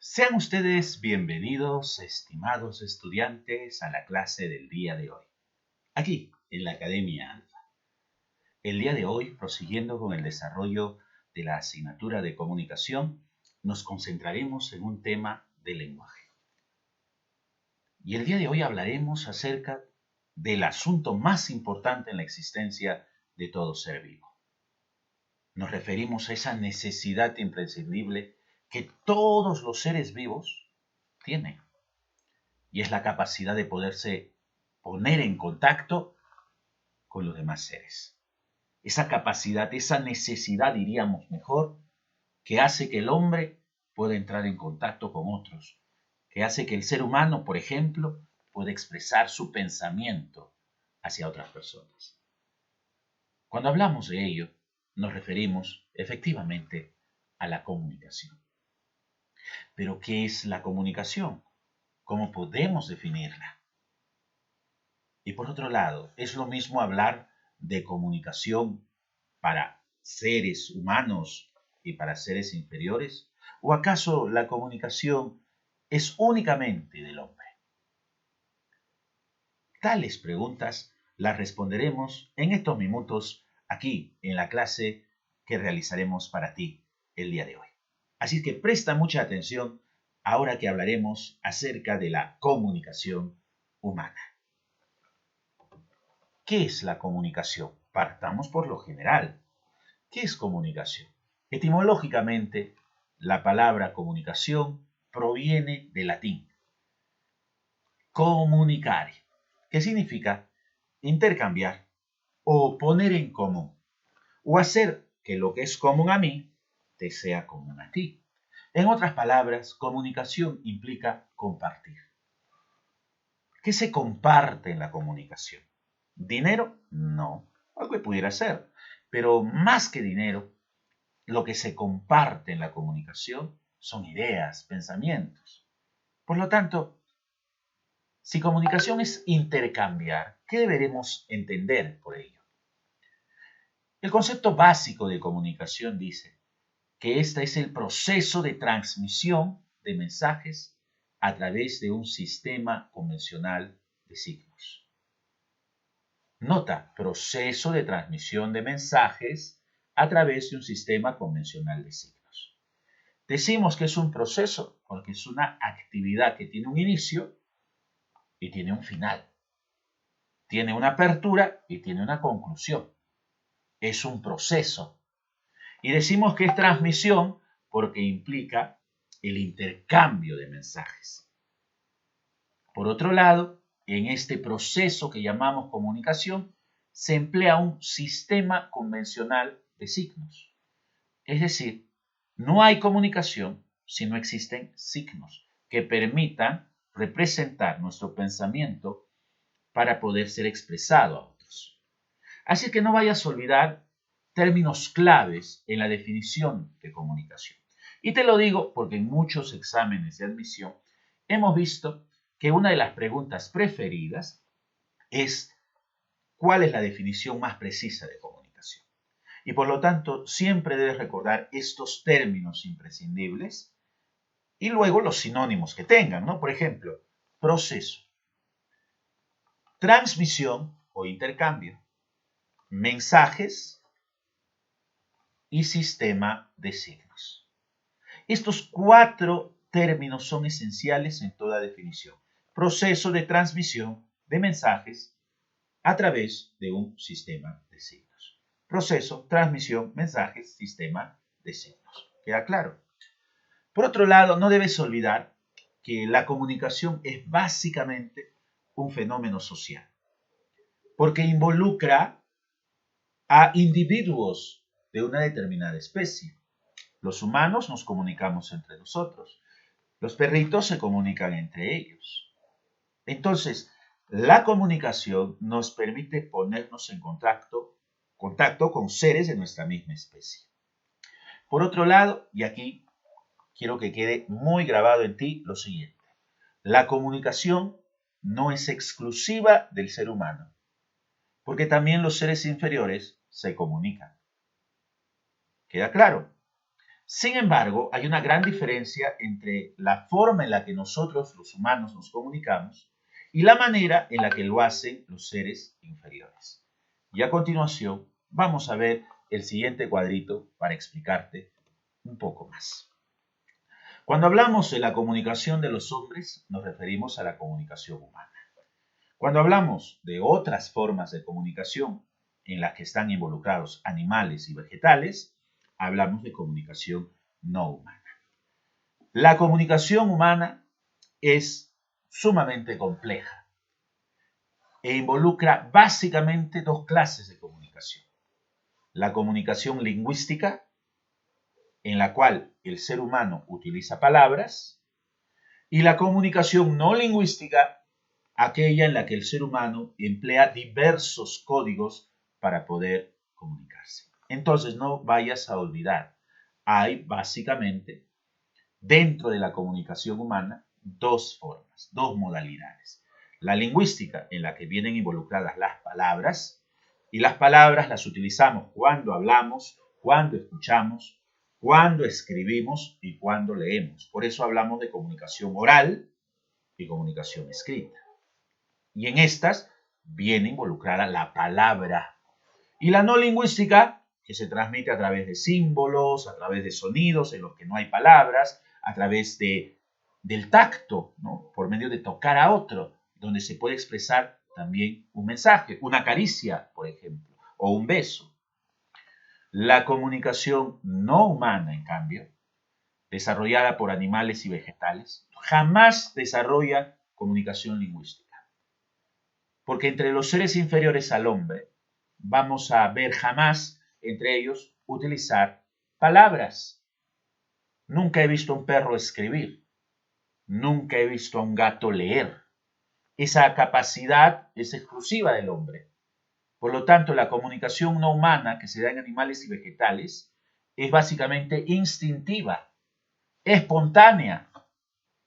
Sean ustedes bienvenidos, estimados estudiantes, a la clase del día de hoy, aquí en la Academia Alfa. El día de hoy, prosiguiendo con el desarrollo de la asignatura de comunicación, nos concentraremos en un tema de lenguaje. Y el día de hoy hablaremos acerca del asunto más importante en la existencia de todo ser vivo. Nos referimos a esa necesidad imprescindible que todos los seres vivos tienen. Y es la capacidad de poderse poner en contacto con los demás seres. Esa capacidad, esa necesidad, diríamos mejor, que hace que el hombre pueda entrar en contacto con otros, que hace que el ser humano, por ejemplo, pueda expresar su pensamiento hacia otras personas. Cuando hablamos de ello, nos referimos efectivamente a la comunicación. Pero, ¿qué es la comunicación? ¿Cómo podemos definirla? Y por otro lado, ¿es lo mismo hablar de comunicación para seres humanos y para seres inferiores? ¿O acaso la comunicación es únicamente del hombre? Tales preguntas las responderemos en estos minutos aquí en la clase que realizaremos para ti el día de hoy. Así que presta mucha atención ahora que hablaremos acerca de la comunicación humana. ¿Qué es la comunicación? Partamos por lo general. ¿Qué es comunicación? Etimológicamente, la palabra comunicación proviene del latín comunicare, que significa intercambiar o poner en común, o hacer que lo que es común a mí te sea común a ti. En otras palabras, comunicación implica compartir. ¿Qué se comparte en la comunicación? ¿Dinero? No, algo que pudiera ser, pero más que dinero, lo que se comparte en la comunicación son ideas, pensamientos. Por lo tanto, si comunicación es intercambiar, ¿qué deberemos entender por ello? El concepto básico de comunicación dice que este es el proceso de transmisión de mensajes a través de un sistema convencional de signos. Nota, proceso de transmisión de mensajes a través de un sistema convencional de signos. Decimos que es un proceso porque es una actividad que tiene un inicio y tiene un final. Tiene una apertura y tiene una conclusión. Es un proceso. Y decimos que es transmisión porque implica el intercambio de mensajes. Por otro lado, en este proceso que llamamos comunicación, se emplea un sistema convencional de signos. Es decir, no hay comunicación si no existen signos que permitan representar nuestro pensamiento para poder ser expresado a otros. Así que no vayas a olvidar términos claves en la definición de comunicación. Y te lo digo porque en muchos exámenes de admisión hemos visto que una de las preguntas preferidas es ¿cuál es la definición más precisa de comunicación? Y por lo tanto, siempre debes recordar estos términos imprescindibles y luego los sinónimos que tengan, ¿no? Por ejemplo, proceso, transmisión o intercambio, mensajes y sistema de signos. Estos cuatro términos son esenciales en toda definición. Proceso de transmisión de mensajes a través de un sistema de signos. Proceso, transmisión, mensajes, sistema de signos. ¿Queda claro? Por otro lado, no debes olvidar que la comunicación es básicamente un fenómeno social, porque involucra a individuos de una determinada especie. Los humanos nos comunicamos entre nosotros. Los perritos se comunican entre ellos. Entonces, la comunicación nos permite ponernos en contacto con seres de nuestra misma especie. Por otro lado, y aquí quiero que quede muy grabado en ti lo siguiente. La comunicación no es exclusiva del ser humano, porque también los seres inferiores se comunican. ¿Queda claro? Sin embargo, hay una gran diferencia entre la forma en la que nosotros, los humanos, nos comunicamos y la manera en la que lo hacen los seres inferiores. Y a continuación, vamos a ver el siguiente cuadrito para explicarte un poco más. Cuando hablamos de la comunicación de los hombres, nos referimos a la comunicación humana. Cuando hablamos de otras formas de comunicación en las que están involucrados animales y vegetales, hablamos de comunicación no humana. La comunicación humana es sumamente compleja e involucra básicamente dos clases de comunicación. La comunicación lingüística, en la cual el ser humano utiliza palabras, y la comunicación no lingüística, aquella en la que el ser humano emplea diversos códigos para poder comunicarse. Entonces, no vayas a olvidar, hay básicamente dentro de la comunicación humana dos formas, dos modalidades. La lingüística, en la que vienen involucradas las palabras, y las palabras las utilizamos cuando hablamos, cuando escuchamos, cuando escribimos y cuando leemos. Por eso hablamos de comunicación oral y comunicación escrita. Y en estas viene involucrada la palabra. Y la no lingüística, que se transmite a través de símbolos, a través de sonidos en los que no hay palabras, a través del tacto, ¿no? Por medio de tocar a otro, donde se puede expresar también un mensaje, una caricia, por ejemplo, o un beso. La comunicación no humana, en cambio, desarrollada por animales y vegetales, jamás desarrolla comunicación lingüística. Porque entre los seres inferiores al hombre, vamos a ver jamás entre ellos utilizar palabras. Nunca he visto a un perro escribir. Nunca he visto a un gato leer. Esa capacidad es exclusiva del hombre. Por lo tanto, la comunicación no humana que se da en animales y vegetales es básicamente instintiva, espontánea,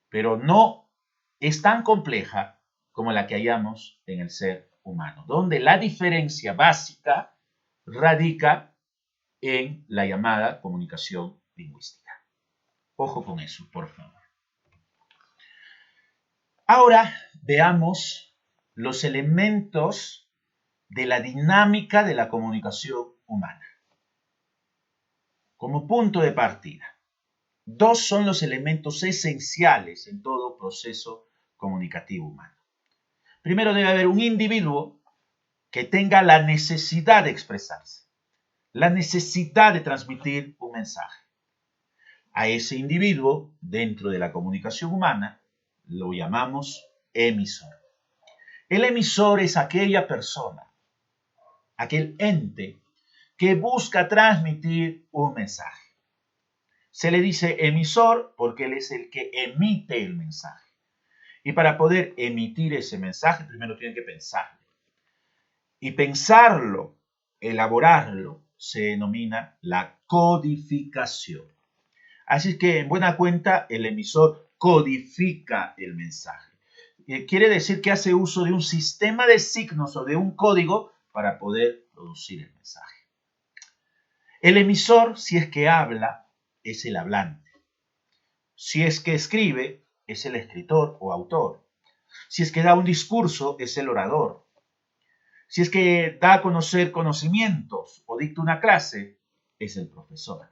pero no es tan compleja como la que hallamos en el ser humano, donde la diferencia básica radica en la llamada comunicación lingüística. Ojo con eso, por favor. Ahora veamos los elementos de la dinámica de la comunicación humana. Como punto de partida, dos son los elementos esenciales en todo proceso comunicativo humano. Primero debe haber un individuo que tenga la necesidad de expresarse, la necesidad de transmitir un mensaje. A ese individuo, dentro de la comunicación humana, lo llamamos emisor. El emisor es aquella persona, aquel ente que busca transmitir un mensaje. Se le dice emisor porque él es el que emite el mensaje. Y para poder emitir ese mensaje, primero tiene que pensarlo. Y pensarlo, elaborarlo, se denomina la codificación. Así que, en buena cuenta, el emisor codifica el mensaje. Quiere decir que hace uso de un sistema de signos o de un código para poder producir el mensaje. El emisor, si es que habla, es el hablante. Si es que escribe, es el escritor o autor. Si es que da un discurso, es el orador. Si es que da a conocer conocimientos o dicta una clase, es el profesor.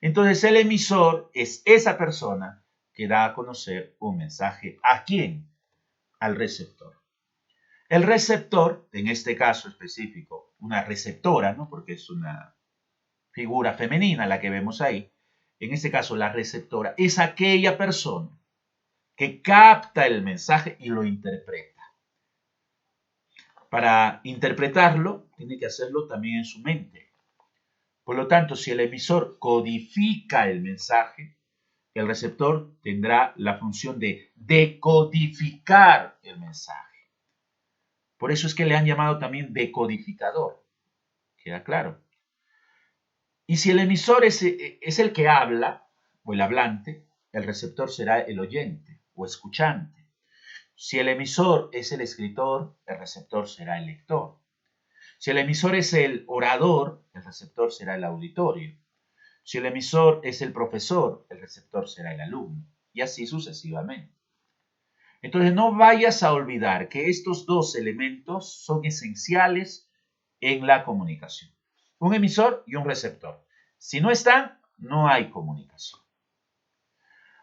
Entonces el emisor es esa persona que da a conocer un mensaje. ¿A quién? Al receptor. El receptor, en este caso específico, una receptora, ¿no? Porque es una figura femenina la que vemos ahí. En este caso, la receptora es aquella persona que capta el mensaje y lo interpreta. Para interpretarlo, tiene que hacerlo también en su mente. Por lo tanto, si el emisor codifica el mensaje, el receptor tendrá la función de decodificar el mensaje. Por eso es que le han llamado también decodificador. ¿Queda claro? Y si el emisor es el que habla, o el hablante, el receptor será el oyente o escuchante. Si el emisor es el escritor, el receptor será el lector. Si el emisor es el orador, el receptor será el auditorio. Si el emisor es el profesor, el receptor será el alumno, y así sucesivamente. Entonces no vayas a olvidar que estos dos elementos son esenciales en la comunicación. Un emisor y un receptor. Si no están, no hay comunicación.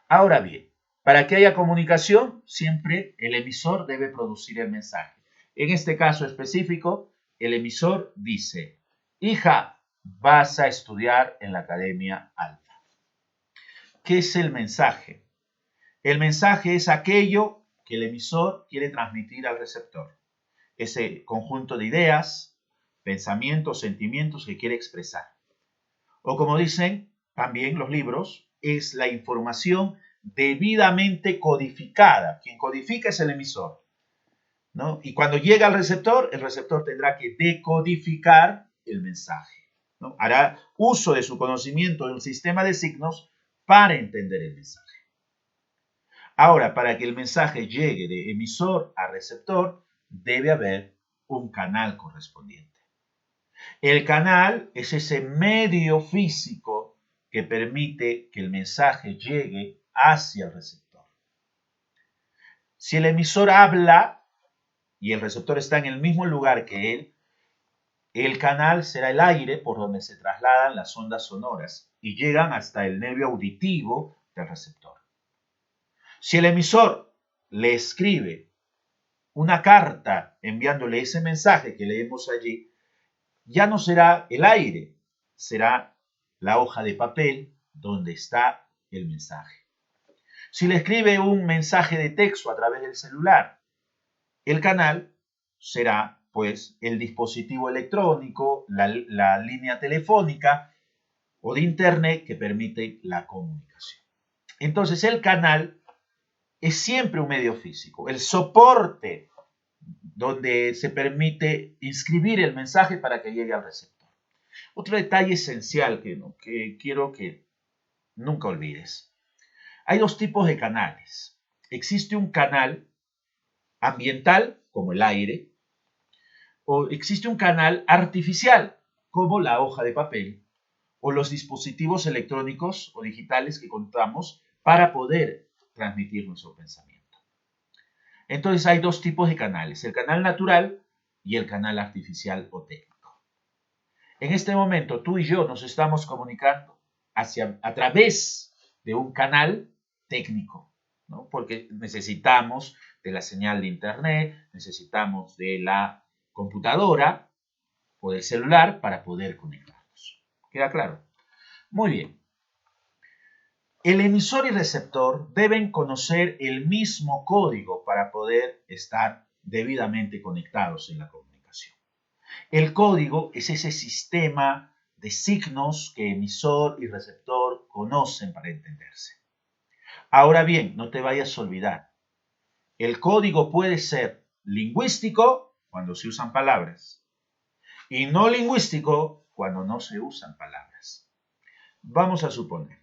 Ahora bien, para que haya comunicación, siempre el emisor debe producir el mensaje. En este caso específico, el emisor dice, hija, vas a estudiar en la Academia Alfa. ¿Qué es el mensaje? El mensaje es aquello que el emisor quiere transmitir al receptor. Ese conjunto de ideas, pensamientos, sentimientos que quiere expresar. O como dicen también los libros, es la información debidamente codificada. Quien codifica es el emisor, ¿no? Y cuando llega al receptor, el receptor tendrá que decodificar el mensaje, ¿no? Hará uso de su conocimiento de un sistema de signos para entender el mensaje. Ahora, para que el mensaje llegue de emisor a receptor, debe haber un canal correspondiente. El canal es ese medio físico que permite que el mensaje llegue hacia el receptor. Si el emisor habla y el receptor está en el mismo lugar que él, el canal será el aire por donde se trasladan las ondas sonoras y llegan hasta el nervio auditivo del receptor. Si el emisor le escribe una carta enviándole ese mensaje que leemos allí, ya no será el aire, será la hoja de papel donde está el mensaje. Si le escribe un mensaje de texto a través del celular, el canal será pues el dispositivo electrónico, la línea telefónica o de internet que permite la comunicación. Entonces el canal es siempre un medio físico, el soporte donde se permite inscribir el mensaje para que llegue al receptor. Otro detalle esencial que quiero que nunca olvides. Hay dos tipos de canales. Existe un canal ambiental, como el aire, o existe un canal artificial, como la hoja de papel, o los dispositivos electrónicos o digitales que contamos para poder transmitir nuestro pensamiento. Entonces hay dos tipos de canales, el canal natural y el canal artificial o técnico. En este momento tú y yo nos estamos comunicando a través de un canal técnico, ¿no? Porque necesitamos de la señal de internet, necesitamos de la computadora o del celular para poder conectarnos. ¿Queda claro? Muy bien. El emisor y receptor deben conocer el mismo código para poder estar debidamente conectados en la comunicación. El código es ese sistema de signos que emisor y receptor conocen para entenderse. Ahora bien, no te vayas a olvidar, el código puede ser lingüístico cuando se usan palabras y no lingüístico cuando no se usan palabras. Vamos a suponer,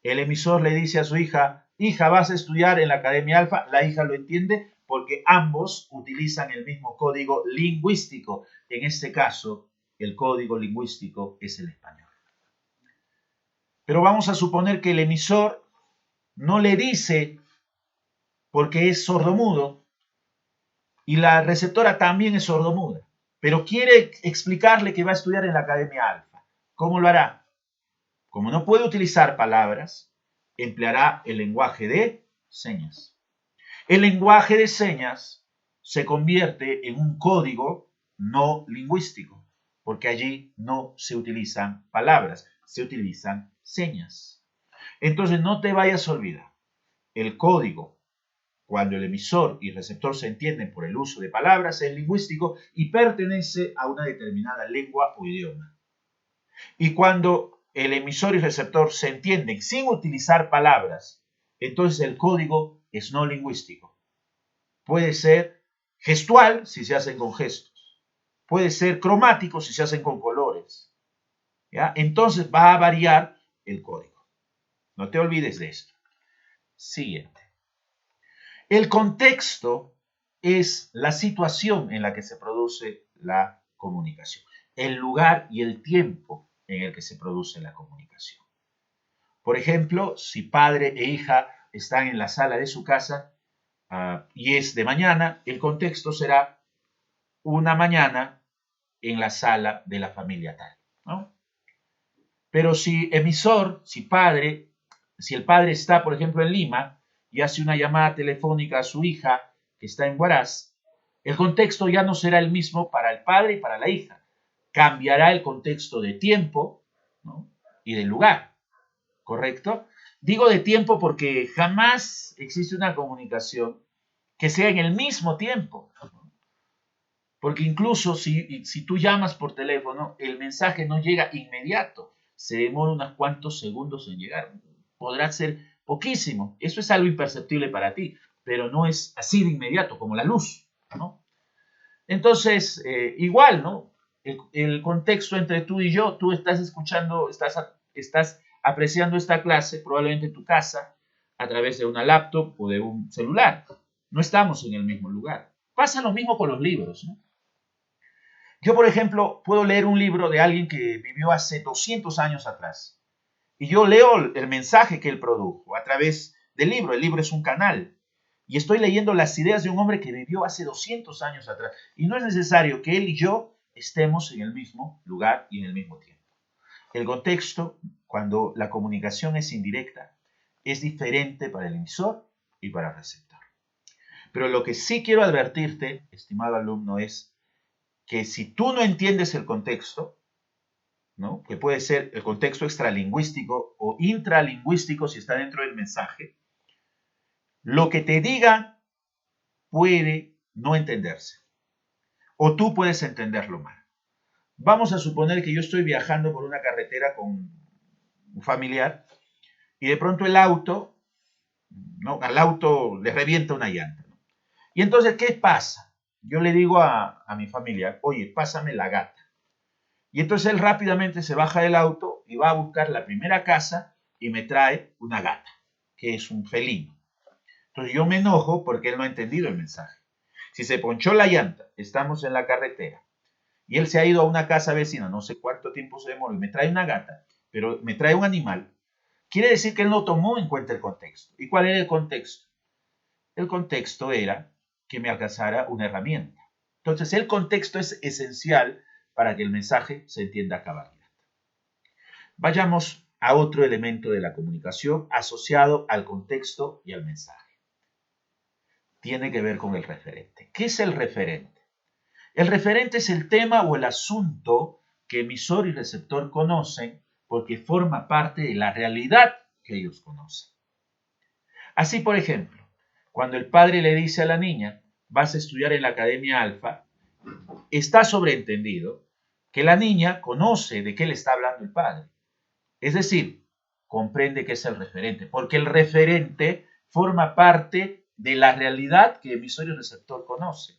el emisor le dice a su hija, hija, vas a estudiar en la Academia Alfa, la hija lo entiende porque ambos utilizan el mismo código lingüístico. En este caso, el código lingüístico es el español. Pero vamos a suponer que el emisor no le dice porque es sordomudo y la receptora también es sordomuda, pero quiere explicarle que va a estudiar en la Academia Alfa. ¿Cómo lo hará? Como no puede utilizar palabras, empleará el lenguaje de señas. El lenguaje de señas se convierte en un código no lingüístico, porque allí no se utilizan palabras, se utilizan señas. Entonces no te vayas a olvidar, el código, cuando el emisor y receptor se entienden por el uso de palabras, es lingüístico y pertenece a una determinada lengua o idioma. Y cuando el emisor y receptor se entienden sin utilizar palabras, entonces el código es no lingüístico. Puede ser gestual si se hacen con gestos. Puede ser cromático si se hacen con colores. ¿Ya? Entonces va a variar el código. No te olvides de esto. Siguiente. El contexto es la situación en la que se produce la comunicación. El lugar y el tiempo en el que se produce la comunicación. Por ejemplo, si padre e hija están en la sala de su casa y es de mañana, el contexto será una mañana en la sala de la familia tal, ¿no? Pero si emisor, si el padre está, por ejemplo, en Lima y hace una llamada telefónica a su hija que está en Huaraz, el contexto ya no será el mismo para el padre y para la hija. Cambiará el contexto de tiempo, ¿no? Y de lugar, ¿correcto? Digo de tiempo porque jamás existe una comunicación que sea en el mismo tiempo. Porque incluso si tú llamas por teléfono, el mensaje no llega inmediato, se demora unos cuantos segundos en llegar. Podrá ser poquísimo, eso es algo imperceptible para ti, pero no es así de inmediato como la luz, ¿no? Entonces, igual, ¿no? El contexto entre tú y yo, tú estás escuchando, estás apreciando esta clase probablemente en tu casa a través de una laptop o de un celular. No estamos en el mismo lugar. Pasa lo mismo con los libros, ¿no? Yo, por ejemplo, puedo leer un libro de alguien que vivió hace 200 años atrás y yo leo el mensaje que él produjo a través del libro. El libro es un canal y estoy leyendo las ideas de un hombre que vivió hace 200 años atrás y no es necesario que él y yo estemos en el mismo lugar y en el mismo tiempo. El contexto, cuando la comunicación es indirecta, es diferente para el emisor y para el receptor. Pero lo que sí quiero advertirte, estimado alumno, es que si tú no entiendes el contexto, ¿no? Que puede ser el contexto extralingüístico o intralingüístico si está dentro del mensaje, lo que te diga puede no entenderse o tú puedes entenderlo mal. Vamos a suponer que yo estoy viajando por una carretera con un familiar y de pronto el auto, ¿no? Al auto le revienta una llanta, ¿no? Y entonces, ¿qué pasa? Yo le digo a mi familiar, oye, pásame la gata. Y entonces él rápidamente se baja del auto y va a buscar la primera casa y me trae una gata, que es un felino. Entonces yo me enojo porque él no ha entendido el mensaje. Si se ponchó la llanta, estamos en la carretera y él se ha ido a una casa vecina, no sé cuánto tiempo se demoró, y me trae una gata, pero me trae un animal, quiere decir que él no tomó en cuenta el contexto. ¿Y cuál era el contexto? El contexto era que me alcanzara una herramienta. Entonces el contexto es esencial para que el mensaje se entienda a cabalidad. Vayamos a otro elemento de la comunicación asociado al contexto y al mensaje. Tiene que ver con el referente. ¿Qué es el referente? El referente es el tema o el asunto que emisor y receptor conocen porque forma parte de la realidad que ellos conocen. Así, por ejemplo, cuando el padre le dice a la niña, vas a estudiar en la Academia Alfa, está sobreentendido que la niña conoce de qué le está hablando el padre. Es decir, comprende que es el referente, porque el referente forma parte de la realidad que emisor y receptor conoce.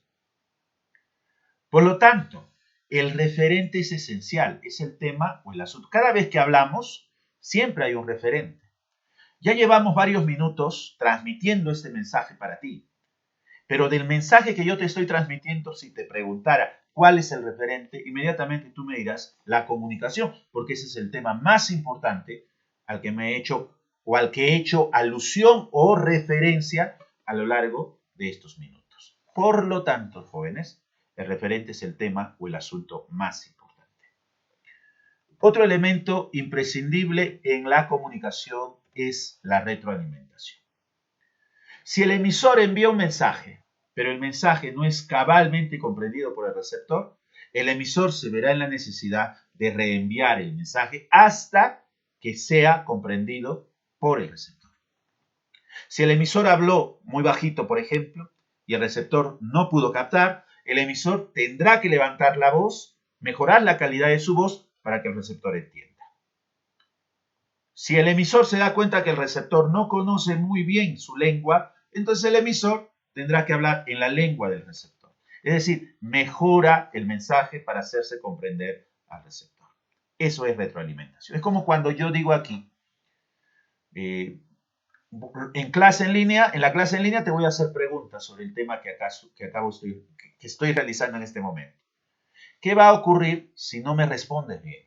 Por lo tanto, el referente es esencial, es el tema o el asunto. Cada vez que hablamos, siempre hay un referente. Ya llevamos varios minutos transmitiendo este mensaje para ti, pero del mensaje que yo te estoy transmitiendo, si te preguntara cuál es el referente, inmediatamente tú me dirás la comunicación, porque ese es el tema más importante al que me he hecho o al que he hecho alusión o referencia a lo largo de estos minutos. Por lo tanto, jóvenes, el referente es el tema o el asunto más importante. Otro elemento imprescindible en la comunicación es la retroalimentación. Si el emisor envía un mensaje, pero el mensaje no es cabalmente comprendido por el receptor, el emisor se verá en la necesidad de reenviar el mensaje hasta que sea comprendido por el receptor. Si el emisor habló muy bajito, por ejemplo, y el receptor no pudo captar, el emisor tendrá que levantar la voz, mejorar la calidad de su voz para que el receptor entienda. Si el emisor se da cuenta que el receptor no conoce muy bien su lengua, entonces el emisor tendrá que hablar en la lengua del receptor. Es decir, mejora el mensaje para hacerse comprender al receptor. Eso es retroalimentación. Es como cuando yo digo aquí, en la clase en línea te voy a hacer preguntas sobre el tema que estoy realizando en este momento. ¿Qué va a ocurrir si no me respondes bien?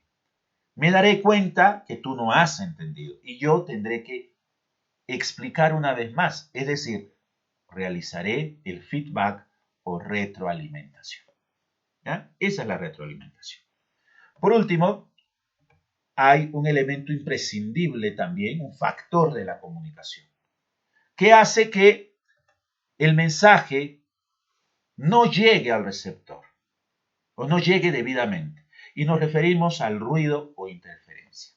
me daré cuenta que tú no has entendido y yo tendré que explicar una vez más, es decir, realizaré el feedback o retroalimentación. ¿Ya? Esa es la retroalimentación. Por último, hay un elemento imprescindible también, un factor de la comunicación, que hace que el mensaje no llegue al receptor o no llegue debidamente. Y nos referimos al ruido o interferencia.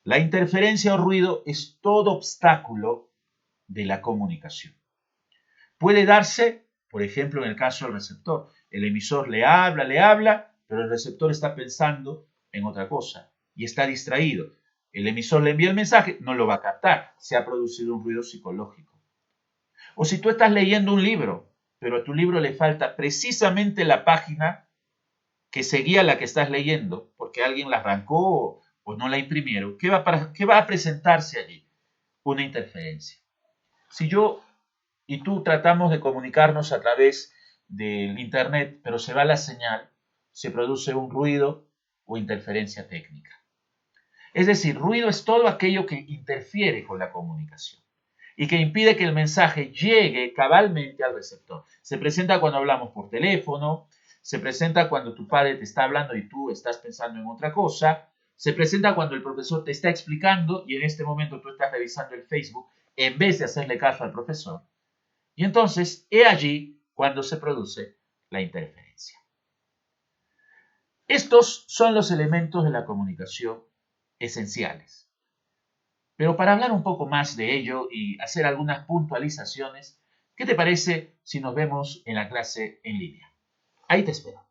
La interferencia o ruido es todo obstáculo de la comunicación. Puede darse, por ejemplo, en el caso del receptor. El emisor le habla, pero el receptor está pensando en otra cosa y está distraído. El emisor le envía el mensaje, no lo va a captar. Se ha producido un ruido psicológico. O si tú estás leyendo un libro, pero a tu libro le falta precisamente la página que seguía la que estás leyendo, porque alguien la arrancó o no la imprimieron, ¿qué va a presentarse allí? Una interferencia. Si yo y tú tratamos de comunicarnos a través del Internet, pero se va la señal, se produce un ruido o interferencia técnica. Es decir, ruido es todo aquello que interfiere con la comunicación y que impide que el mensaje llegue cabalmente al receptor. Se presenta cuando hablamos por teléfono, se presenta cuando tu padre te está hablando y tú estás pensando en otra cosa, se presenta cuando el profesor te está explicando y en este momento tú estás revisando el Facebook en vez de hacerle caso al profesor. Y entonces, he allí cuando se produce la interferencia. Estos son los elementos de la comunicación esenciales. Pero para hablar un poco más de ello y hacer algunas puntualizaciones, ¿qué te parece si nos vemos en la clase en línea? Ahí te espero.